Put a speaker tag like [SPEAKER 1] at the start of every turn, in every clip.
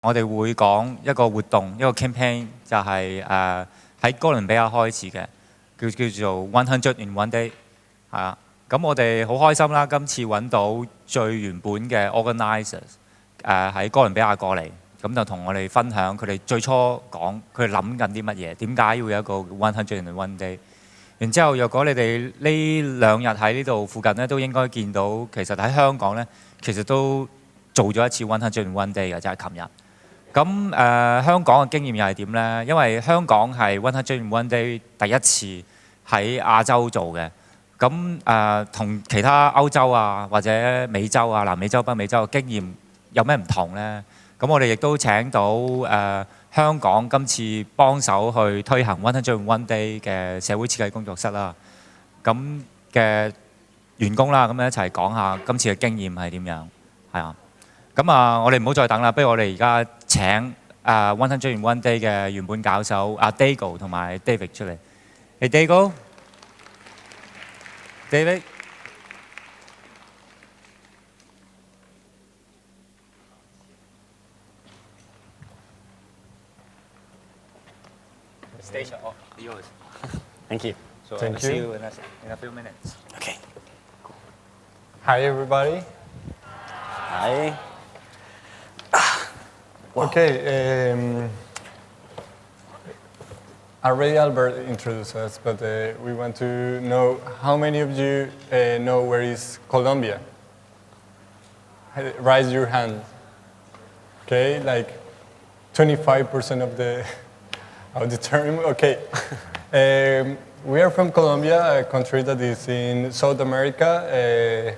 [SPEAKER 1] 我哋會講一個活動，一個 campaign 就係喺哥倫比亞開始嘅，叫做 100in1Day 係啊。咁我哋好開心啦，今次揾到最原本嘅 organisers 喺哥倫比亞過嚟，咁就同我哋分享佢哋最初講佢哋諗緊啲乜嘢，點解要有一個 100in1Day。然之後，若果你哋呢2日喺呢度附近咧，都應該見到其實喺香港咧，其實都做咗一次 100in1Day 嘅，就係琴日。咁香港嘅經驗又係點呢？因為香港係 100in1Day 第一次喺亞洲做嘅。咁同其他歐洲啊或者美洲啊、南美洲、北美洲嘅經驗有咩唔同呢？咁我哋亦都請到香港今次幫手去推行 100in1Day 嘅社會設計工作室啦。咁嘅員工啦，咁一齊講下今次嘅經驗係點樣，係啊。咁我哋唔好再等啦，不如我哋而家請100in1Day 嘅原本搞手阿 Dago 同埋 David 出嚟。Hey Dago。David。Station off. Yours.
[SPEAKER 2] Thank you.
[SPEAKER 1] So I'll see you in a few minutes.
[SPEAKER 2] Okay.
[SPEAKER 3] Hi everybody.
[SPEAKER 2] Hi.
[SPEAKER 3] Okay. Already Albert introduced us, but we want to know how many of you know where is Colombia? Raise your hand. Okay, like 25% of the auditorium. Okay. We are from Colombia, a country that is in South America,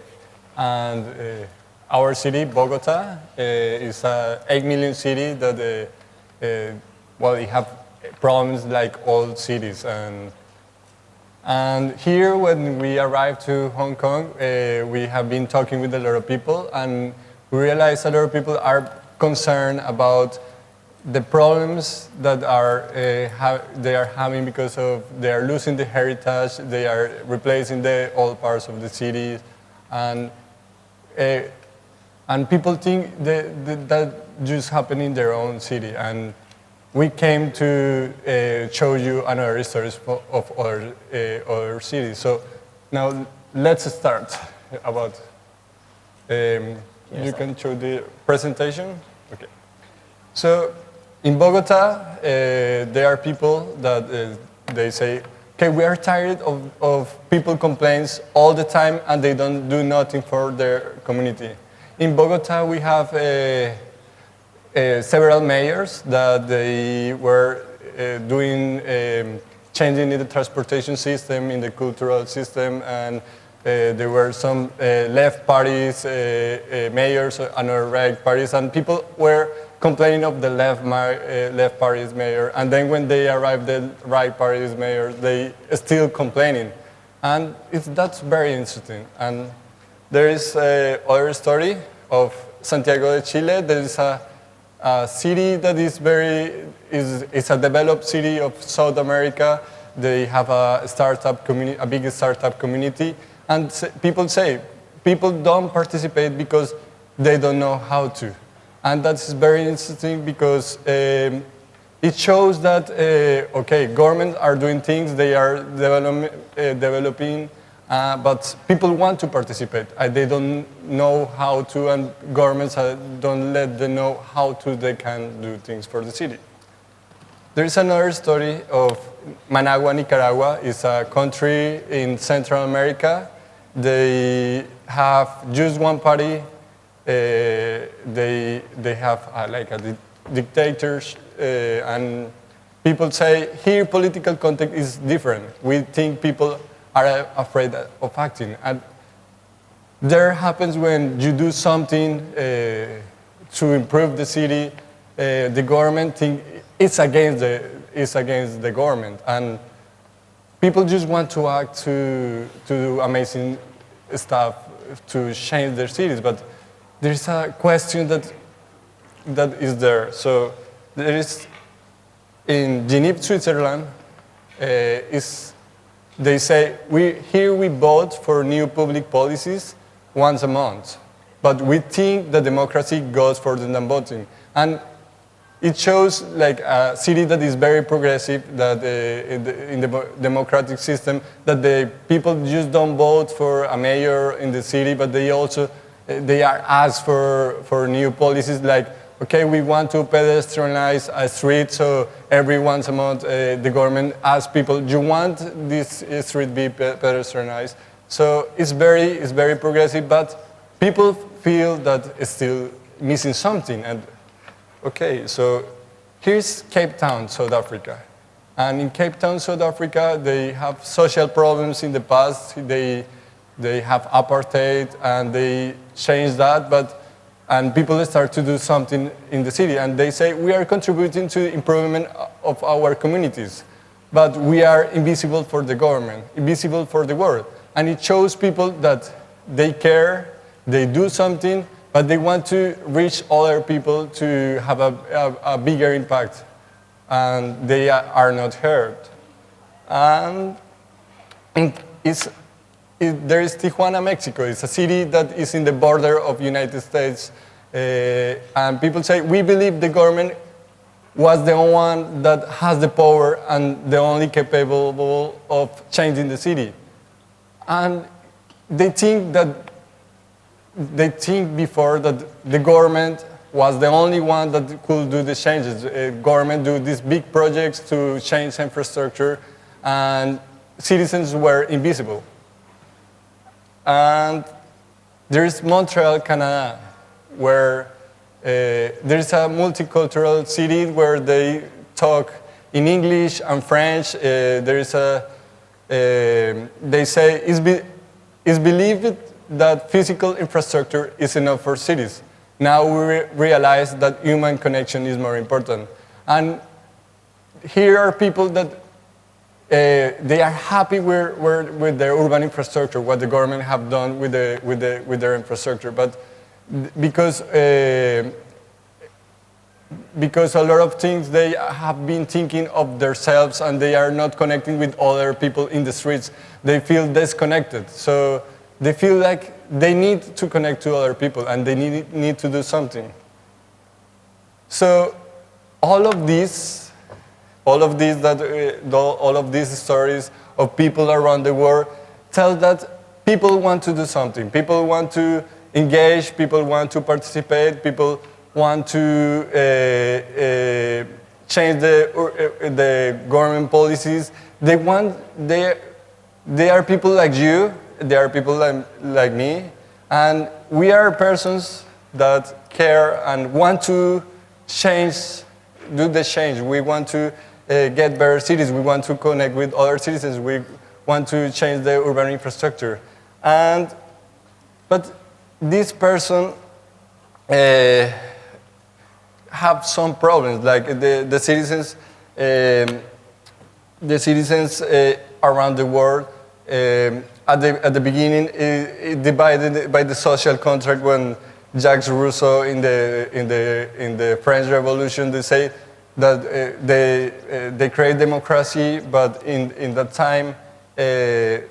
[SPEAKER 3] and our city, Bogota, is an 8 million city that, well, it have problems like all cities. And here, when we arrived to Hong Kong, we have been talking with a lot of people, and we realized a lot of people are concerned about the problems that they are having because of they are losing the heritage, they are replacing the old parts of the city, and people think that just happened in their own city. And we came to show you another stories of other cities. So now let's start about. You can show the presentation. Okay. So in Bogota, there are people that they say, okay, we are tired of people complaints all the time and they don't do nothing for their community. In Bogota, we have several mayors that they were doing changing in the transportation system, in the cultural system, and there were some left parties, mayors, and right parties, and people were complaining of the left party's mayor, and then when they arrived, the right party's mayor, they still complaining, and that's very interesting. And there is other story of Santiago de Chile. There is a city that is is a developed city of South America. They have a startup community, a big startup community, and people say people don't participate because they don't know how to. And that's very interesting because it shows that, okay, governments are doing things, they are developing, but people want to participate. They don't know how to, and governments don't let them know how to, they can do things for the city. There is another story of Managua, Nicaragua. It's a country in Central America. They have just one party. They have like a dictators, and people say here political context is different. We think people are afraid of acting, and there happens when you do something to improve the city, the government think it's against the government, and people just want to act to do amazing stuff to change their cities, but there's a question that is there. So there is in Geneva, Switzerland, they say we vote for new public policies once a month, but we think that democracy goes further than voting. And it shows like a city that is very progressive, that in the democratic system, that the people just don't vote for a mayor in the city, but they also, they are asked for new policies like, okay, we want to pedestrianize a street, so every once a month the government asks people, do you want this street be pedestrianized? So it's very progressive, but people feel that it's still missing something. And okay, so here's Cape Town, South Africa. And in Cape Town, South Africa, they have social problems in the past. They have apartheid, and they changed that, and people start to do something in the city. And they say, we are contributing to the improvement of our communities, but we are invisible for the government, invisible for the world. And it shows people that they care, they do something, but they want to reach other people to have a bigger impact, and they are not heard. And there is Tijuana, Mexico. It's a city that is in the border of the United States, and people say, we believe the government was the only one that has the power and the only capable of changing the city. And they think before that the government was the only one that could do the changes. Government do these big projects to change infrastructure, and citizens were invisible. And there's Montreal, Canada, where there's a multicultural city where they talk in English and French. They say it's believed that physical infrastructure is enough for cities. Now we realize that human connection is more important. And here are people that they are happy with their urban infrastructure, what the government have done with their infrastructure. But because a lot of things, they have been thinking of themselves, and they are not connecting with other people in the streets. They feel disconnected. So they feel like they need to connect to other people, and they need to do something. So all of these stories of people around the world tell that people want to do something. People want to engage. People want to participate. People want to change the government policies. They are people like you. They are people like me, and we are persons that care and want to do the change. We want to get better cities. We want to connect with other citizens. We want to change the urban infrastructure. But this person have some problems, like the citizens around the world. At the beginning, divided by the social contract. When Jacques Rousseau in the French Revolution, they say that they create democracy, but in that time,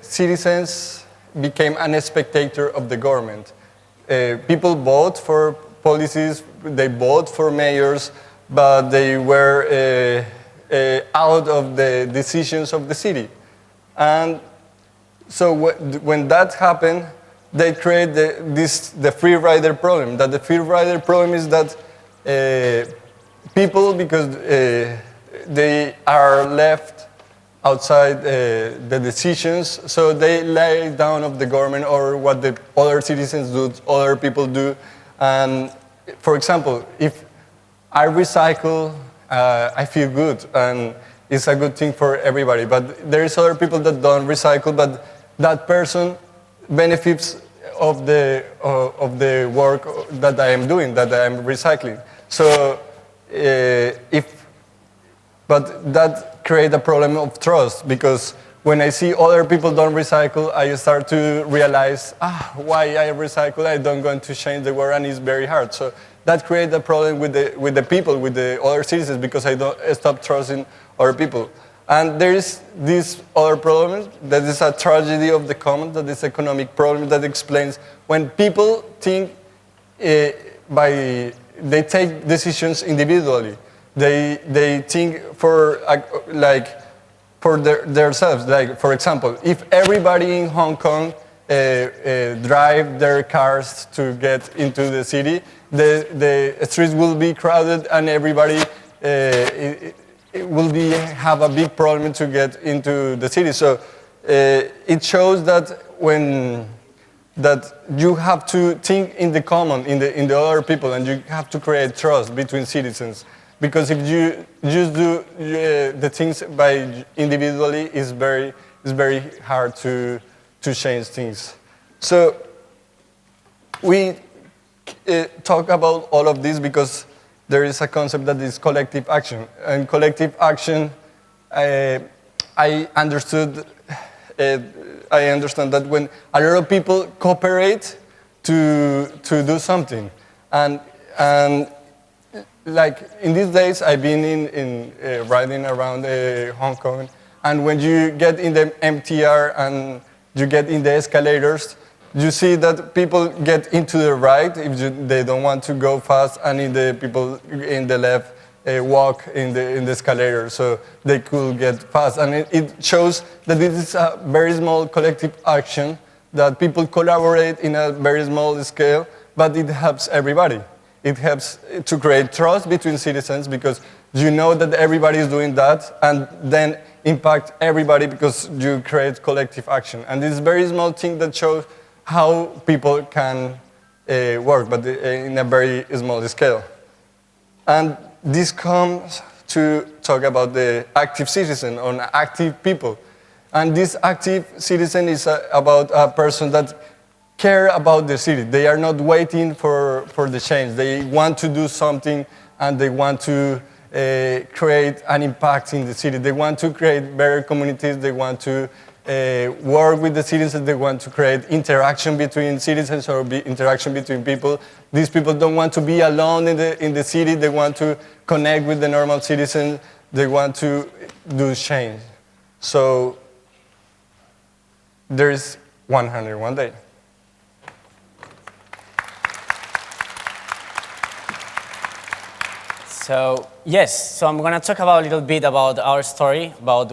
[SPEAKER 3] citizens became a spectator of the government. People vote for policies, they vote for mayors, but they were out of the decisions of the city. And so when that happened, they create the free rider problem. That the free rider problem is that people, because they are left outside the decisions, so they lay down of the government or what the other citizens do, other people do. And for example, if I recycle, I feel good, and it's a good thing for everybody. But there is other people that don't recycle, but that person benefits of the work that I am doing, that I am recycling. So but that creates a problem of trust, because when I see other people don't recycle, I start to realize, why I recycle, I don't going to change the world, and it's very hard. So that creates a problem with the people, with the other citizens, because I don't stop trusting other people. And there is this other problem that is a tragedy of the common, that is economic problem that explains when people think they take decisions individually. They think for themselves. Like, for example, if everybody in Hong Kong drive their cars to get into the city, the streets will be crowded and everybody have a big problem to get into the city. So it shows that that you have to think in the common, in the other people, and you have to create trust between citizens. Because if you just do the things by individually, it's very hard to change things. So we talk about all of this because there is a concept that is collective action. And collective action, I understand that when a lot of people cooperate to do something, and like in these days, I've been in riding around Hong Kong, and when you get in the MTR and you get in the escalators, you see that people get into the right if they don't want to go fast, and the people in the left walk in the escalator so they could get fast. And it shows that this is a very small collective action, that people collaborate in a very small scale, but it helps everybody. It helps to create trust between citizens because you know that everybody is doing that, and then impact everybody because you create collective action. And this very small thing that shows how people can work, but in a very small scale. And this comes to talk about the active citizen or active people. And this active citizen is about a person that care about the city. They are not waiting for the change. They want to do something, and they want to create an impact in the city. They want to create better communities. They want to work with the citizens. They want to create interaction between citizens or interaction between people. These people don't want to be alone in the city. They want to connect with the normal citizens. They want to do change. So there is 101 Day.
[SPEAKER 2] So yes, so I'm going to talk about a little bit about our story, about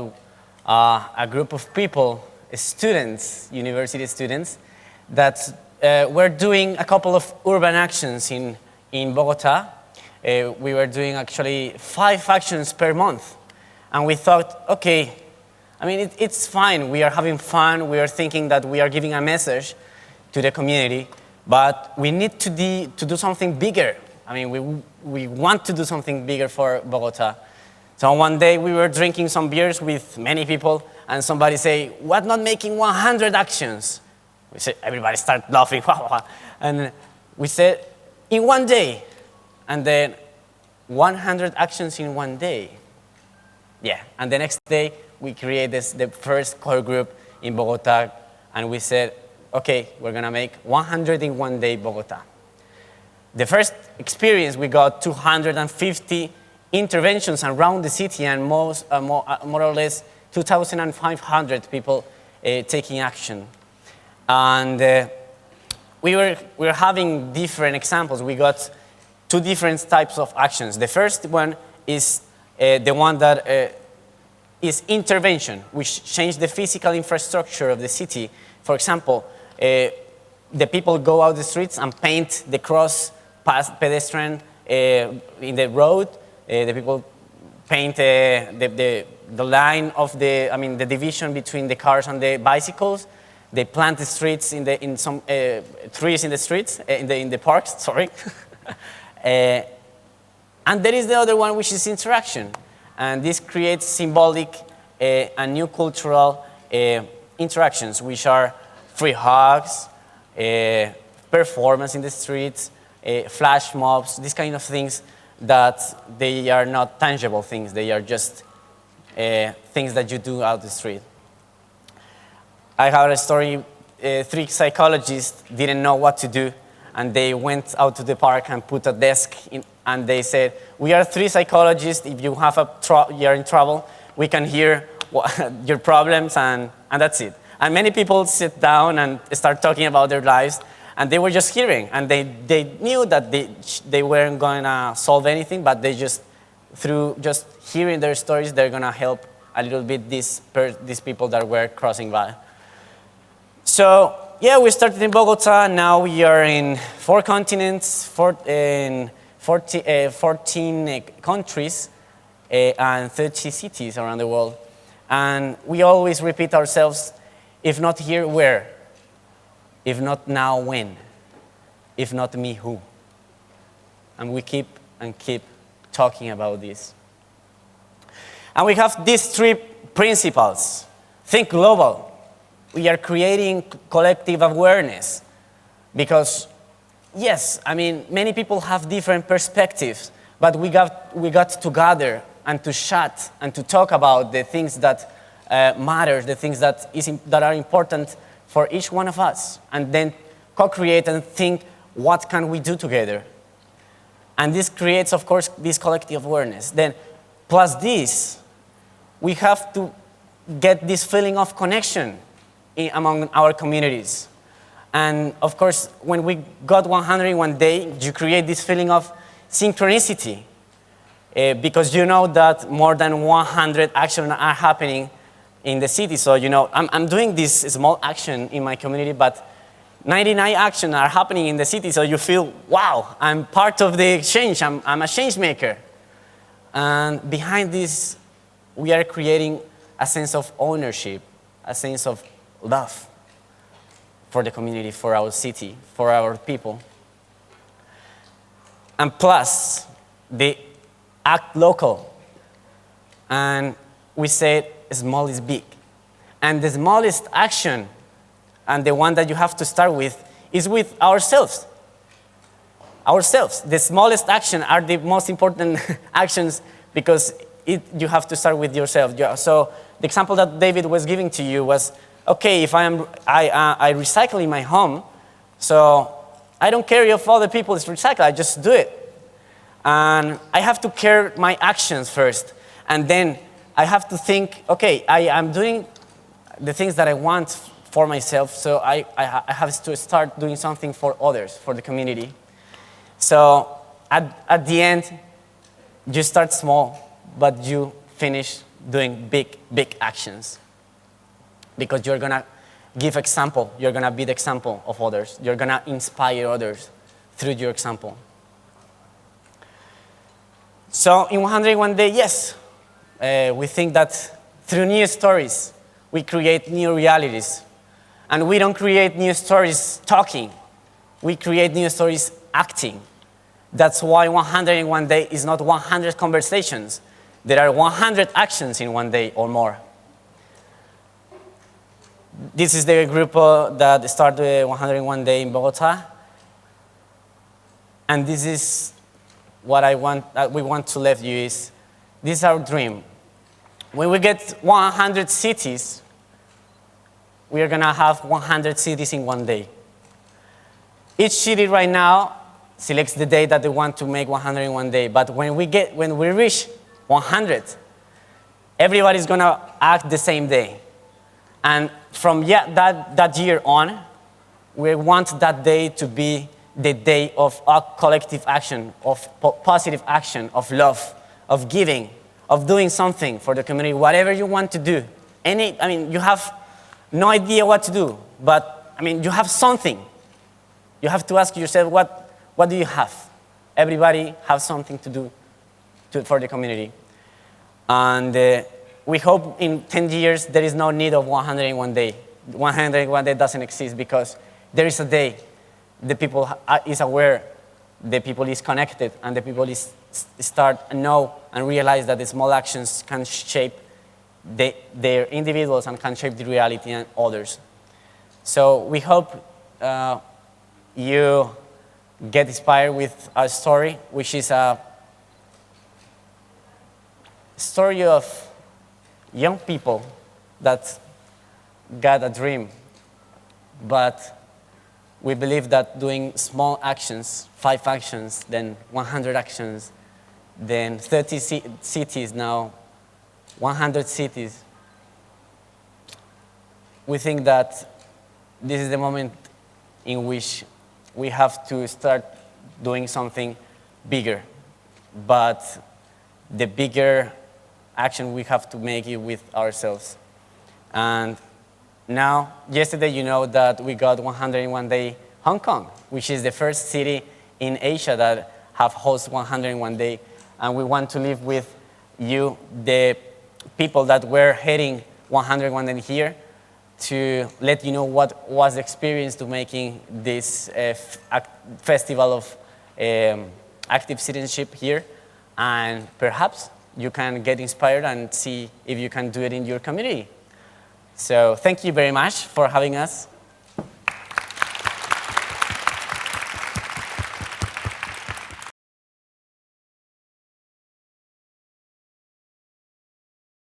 [SPEAKER 2] a group of people, students, university students, that were doing a couple of urban actions in Bogota. We were doing actually 5 actions per month. And we thought, okay, I mean, it's fine. We are having fun. We are thinking that we are giving a message to the community, but we need to do something bigger. I mean, we want to do something bigger for Bogota. So one day we were drinking some beers with many people, and somebody say, "What not making 100 actions?" We said, everybody started laughing, and we said, "In one day," and then 100 actions in one day. Yeah, and the next day we created the first core group in Bogota, and we said, "Okay, we're gonna make 100 in one day Bogota." The first experience, we got 250 interventions around the city, and more or less 2,500 people taking action. And we were having different examples. We got 2 different types of actions. The first one is the one that is intervention, which changed the physical infrastructure of the city. For example, the people go out the streets and paint the cross past pedestrian in the road. The people paint the line of the division between the cars and the bicycles. They plant the streets in some trees in the streets, in the parks, sorry. And there is the other one, which is interaction. And this creates symbolic and new cultural interactions, which are free hugs, performance in the streets, flash mobs, these kind of things that they are not tangible things. They are just things that you do out the street. I have a story. 3 psychologists didn't know what to do, and they went out to the park and put a desk in, and they said, "We are 3 psychologists. If you have you're in trouble, we can hear your problems," and that's it. And many people sit down and start talking about their lives, and they were just hearing, and they knew that they weren't going to solve anything, but they just through just hearing their stories, they're gonna help a little bit these people that were crossing by. So yeah, we started in Bogota. Now we are in 4 continents, in 14 countries, and 30 cities around the world. And we always repeat ourselves, if not here, where? If not now, when? If not me, who? And we keep talking about this. And we have these 3 principles. Think global. We are creating collective awareness because, yes, I mean, many people have different perspectives, but we got to gather and to chat and to talk about the things that matter, the things that are important for each one of us, and then co-create and think, what can we do together? And this creates, of course, this collective awareness. Then, plus this, we have to get this feeling of connection among our communities. And of course, when we got 101 Day, you create this feeling of synchronicity because you know that more than 100 actions are happening in the city. So, you know, I'm doing this small action in my community, but 99 actions are happening in the city. So you feel, wow, I'm part of the change. I'm a change maker. And behind this, we are creating a sense of ownership, a sense of love for the community, for our city, for our people. And plus, they act local. And we say small is big. And the smallest action, and the one that you have to start with, is with ourselves. Ourselves. The smallest action are the most important actions because you have to start with yourself. So the example that David was giving to you was, okay, if I recycle in my home, so I don't care if other people recycle, I just do it. And I have to care my actions first. And then I have to think, okay, I am doing the things that I want for myself, so I have to start doing something for others, for the community. So at the end, you start small, but you finish doing big actions. Because you're gonna give example, you're gonna be the example of others. You're gonna inspire others through your example. So in 101 Day, yes, we think that through new stories, we create new realities. And we don't create new stories talking. We create new stories acting. That's why 101 Day is not 100 conversations. There are 100 actions in 1 day or more. This is the group that started 101 Day in Bogota. And this is what we want to leave you is, this is our dream. When we get 100 cities, we are gonna have 100 cities in 1 day. Each city right now selects the day that they want to make 101 Day, but when we reach 100, everybody's gonna act the same day. And from that year on, we want that day to be the day of our collective action, of positive action, of love, of giving, of doing something for the community, whatever you want to do. You have no idea what to do, but you have something. You have to ask yourself, what do you have? Everybody has something to do for the community. And we hope in 10 years there is no need of 101 Day. 101 Day doesn't exist because there is a day the people is aware, the people is connected, and the people start know and realize that the small actions can shape their individuals and can shape the reality and others. So we hope you get inspired with our story, which is a story of young people that got a dream, but we believe that doing small actions, 5 actions, then 100 actions, then 30 cities now, 100 cities. We think that this is the moment in which we have to start doing something bigger. But the bigger action we have to make it with ourselves. And now, yesterday, you know that we got 101 Day Hong Kong, which is the first city in Asia that have hosted 101 Day. And we want to live with you, the people that were heading 101 Day here, to let you know what was the experience to making this festival of active citizenship here. And perhaps you can get inspired and see if you can do it in your community. So thank you very much for having us.